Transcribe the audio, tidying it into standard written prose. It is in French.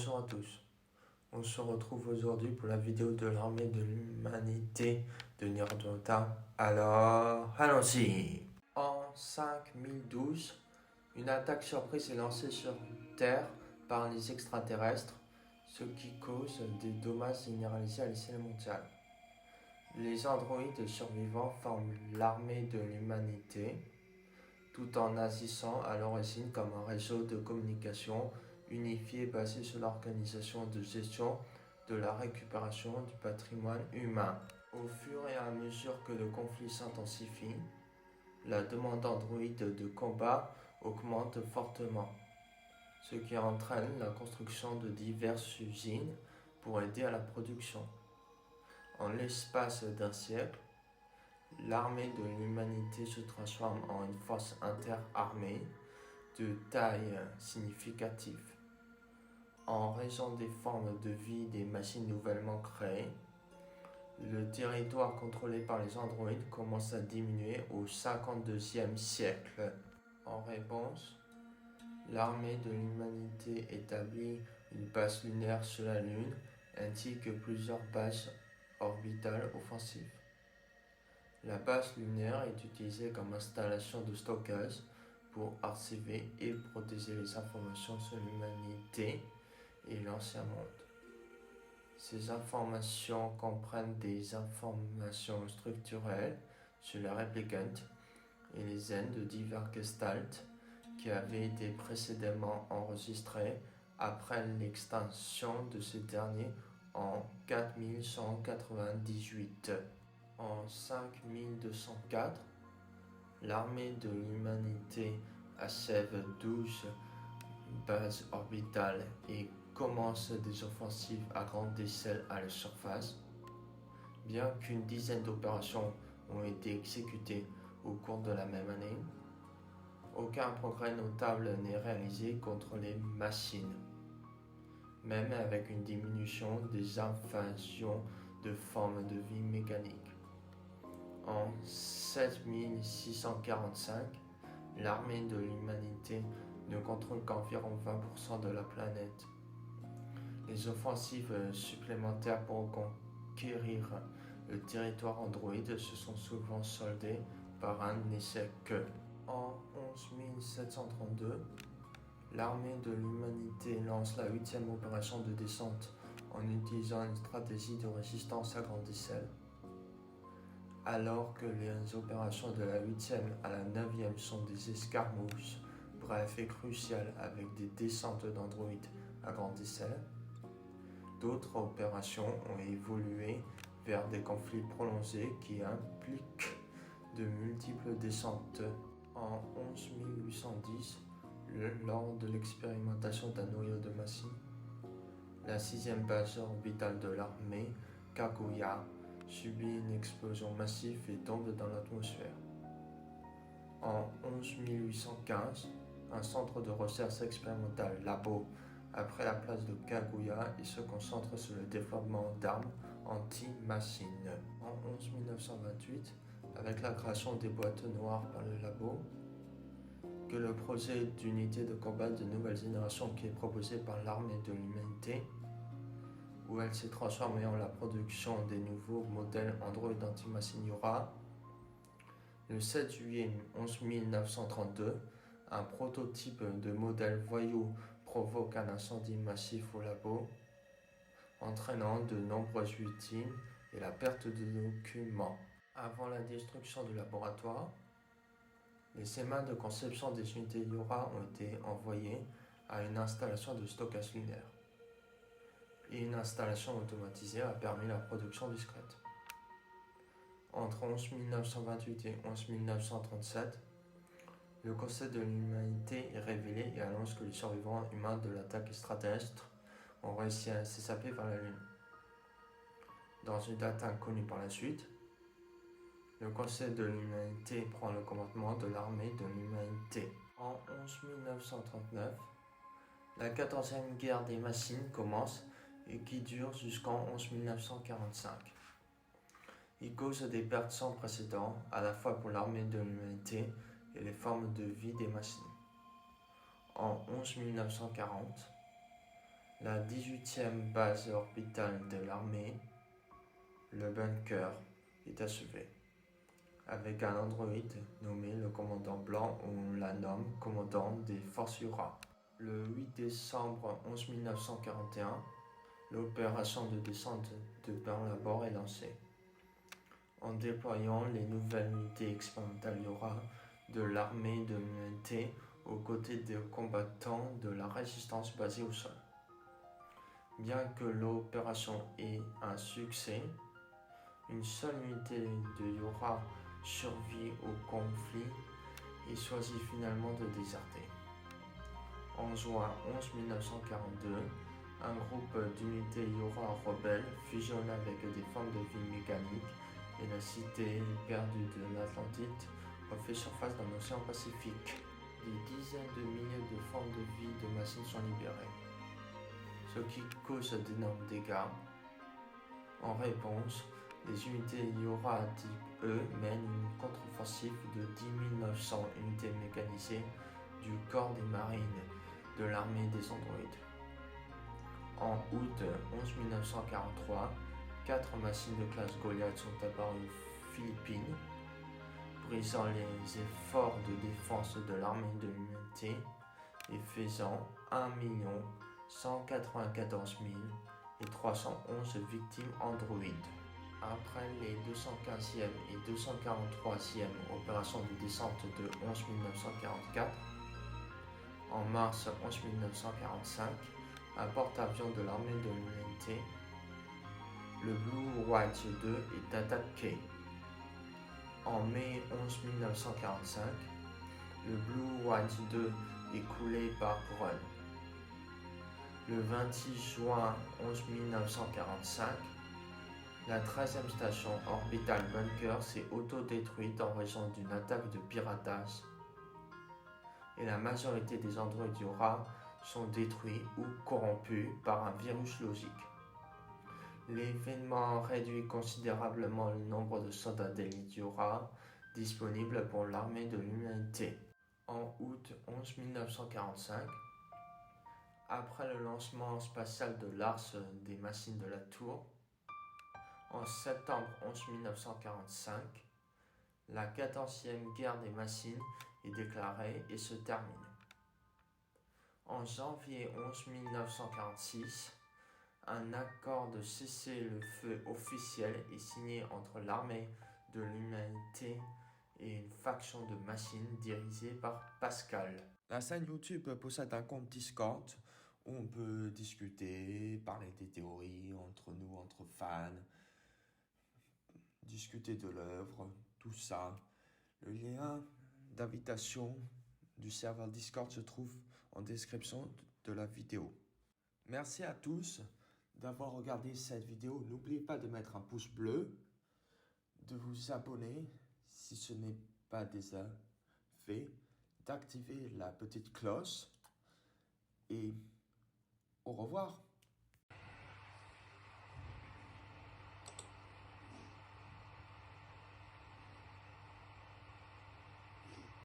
Bonjour à tous, on se retrouve aujourd'hui pour la vidéo de l'armée de l'humanité de Nirdota. Alors, allons-y. En 5012, une attaque surprise est lancée sur Terre par les extraterrestres, ce qui cause des dommages généralisés à l'échelle mondiale. Les androïdes survivants forment l'armée de l'humanité, tout en agissant à l'origine comme un réseau de communication unifié basé sur l'organisation de gestion de la récupération du patrimoine humain. Au fur et à mesure que le conflit s'intensifie, la demande androïde de combat augmente fortement, ce qui entraîne la construction de diverses usines pour aider à la production. En l'espace d'un siècle, l'armée de l'humanité se transforme en une force interarmée de taille significative. En raison des formes de vie des machines nouvellement créées, le territoire contrôlé par les androïdes commence à diminuer au 52e siècle. En réponse, l'armée de l'humanité établit une base lunaire sur la Lune ainsi que plusieurs bases orbitales offensives. La base lunaire est utilisée comme installation de stockage pour archiver et protéger les informations sur l'humanité et l'ancien monde. Ces informations comprennent des informations structurelles sur les réplicants et les aides de divers gestalts qui avaient été précédemment enregistrés après l'extinction de ces derniers en 4198. En 5204, l'armée de l'humanité achève 12 bases orbitales et commence des offensives à grande échelle à la surface. Bien qu'une dizaine d'opérations ont été exécutées au cours de la même année, aucun progrès notable n'est réalisé contre les machines, même avec une diminution des invasions de formes de vie mécaniques. En 7645, l'armée de l'humanité ne contrôle qu'environ 20% de la planète. Les offensives supplémentaires pour conquérir le territoire androïde se sont souvent soldées par un échec. En 11732, l'armée de l'humanité lance la 8e opération de descente en utilisant une stratégie de résistance à grande échelle. Alors que les opérations de la 8e à la 9e sont des escarmouches brefs et cruciales avec des descentes d'androïdes à grande échelle, d'autres opérations ont évolué vers des conflits prolongés qui impliquent de multiples descentes. En 11810, lors de l'expérimentation d'un noyau de machine, la 6e base orbitale de l'armée, Kaguya, subit une explosion massive et tombe dans l'atmosphère. En 11815, un centre de recherche expérimentale, Labo, a pris la place de Kaguya et se concentre sur le développement d'armes anti-machines. En 11928, avec la création des boîtes noires par le Labo, que le projet d'unité de combat de nouvelle génération qui est proposé par l'armée de l'humanité, où elle s'est transformée en la production des nouveaux modèles Android anti-machine Yura. Le 7 juillet 11932, un prototype de modèle voyou provoque un incendie massif au labo, entraînant de nombreuses victimes et la perte de documents. Avant la destruction du laboratoire, les schémas de conception des unités Yura ont été envoyés à une installation de stockage lunaire. Et une installation automatisée a permis la production discrète. Entre 1928 et 1937, le Conseil de l'humanité est révélé et annonce que les survivants humains de l'attaque extraterrestre ont réussi à s'échapper vers la Lune. Dans une date inconnue par la suite, le Conseil de l'humanité prend le commandement de l'armée de l'humanité. En 1939, la 14e guerre des machines commence et qui dure jusqu'en 1945. Il cause des pertes sans précédent, à la fois pour l'armée de l'humanité et les formes de vie des machines. En 1940, La 18e base orbitale de l'armée, le bunker, est achevée, avec un androïde nommé le commandant blanc, on la nomme commandant des forces Yura. Le 8 décembre 1941, l'opération de descente de Pearl Harbor est lancée, en déployant les nouvelles unités expérimentales Yura de l'armée de l'humanité aux côtés des combattants de la résistance basée au sol. Bien que l'opération ait un succès, une seule unité de Yura survit au conflit et choisit finalement de déserter. En juin 1942, un groupe d'unités Yura rebelles fusionne avec des formes de vie mécaniques et la cité perdue de l'Atlantide refait surface dans l'océan Pacifique. Des dizaines de milliers de formes de vie de machines sont libérées, ce qui cause d'énormes dégâts. En réponse, les unités Yura type E mènent une contre-offensive de 10 900 unités mécanisées du corps des marines de l'armée des androïdes. En août 11 1943, 4 machines de classe Goliath sont apparues aux Philippines, brisant les efforts de défense de l'armée de l'humanité et faisant 1 194 311 victimes androïdes. Après les 215e et 243e opérations de descente de 11 1944, en mars 11 1945, un porte-avions de l'armée de l'humanité, le Blue White 2, est attaqué. En mai 11 1945, le Blue White 2 est coulé par Grun. Le 26 juin 11 1945, la 13e station orbitale Bunker s'est autodétruite en raison d'une attaque de piratage et la majorité des androïdes Yura sont détruits ou corrompus par un virus logique. L'événement réduit considérablement le nombre de soldats d'élite Yura disponibles pour l'armée de l'humanité. En août 11 1945, après le lancement spatial de Lars des machines de la Tour, en septembre 11 1945, la 14e guerre des machines est déclarée et se termine. En janvier 11 1946, un accord de cessez-le-feu officiel est signé entre l'armée de l'humanité et une faction de machines dirigée par Pascal. La chaîne YouTube possède un compte Discord où on peut discuter, parler des théories entre nous, entre fans, discuter de l'œuvre, tout ça. Le lien d'invitation du serveur Discord se trouve en description de la vidéo. Merci à tous d'avoir regardé cette vidéo. N'oubliez pas de mettre un pouce bleu, de vous abonner si ce n'est pas déjà fait, d'activer la petite cloche et au revoir.